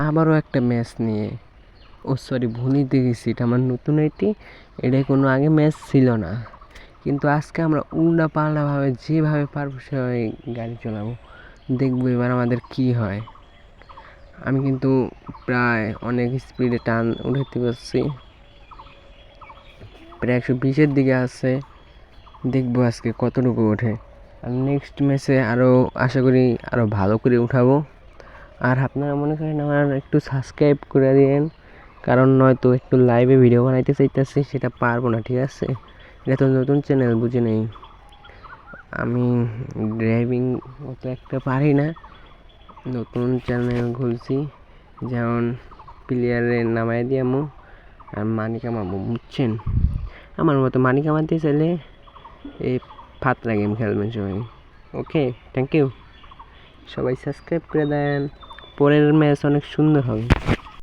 আবারও একটা ম্যাচ নিয়ে। ও সরি, ভুলিতে গেছি, এটা আমার নতুন আইটি, এটা কোনো আগে ম্যাচ ছিল না। কিন্তু আজকে আমরা উল্টা পাল্টাভাবে যেভাবে পারবো সেভাবে গাড়ি চালাবো, দেখবো এবার আমাদের কি হয়। আমি কিন্তু প্রায় অনেক স্পিডে টান উঠাতে পারছি, প্রায় 120-এর দিকে আছে। দেখবো আজকে কতটুকু ওঠে। আর নেক্সট ম্যাচে আরও আশা করি আরও ভালো করে উঠাবো। আর আপনারা মনে করেন আমার একটু সাবস্ক্রাইব করে দিন, কারণ নয়তো একটু লাইভে ভিডিও বানাইতে চাইতেছি, সেটা পারবো না, ঠিক আছে? এটা তো নতুন চ্যানেল, বুঝে নেই। আমি ড্রাইভিং অত একটা পারি না, নতুন চ্যানেল খুলছি, যেমন প্লেয়ারে নামাই দিয়ামু আর মানি কামাবো, বুঝছেন? আমার মতো মানি কামাতে চাইলে এই ফাতরা গেম খেলবেন সবাই। ওকে, থ্যাংক ইউ। সবাই সাবস্ক্রাইব করে দেন, পরের ম্যাচ অনেক সুন্দর হবে।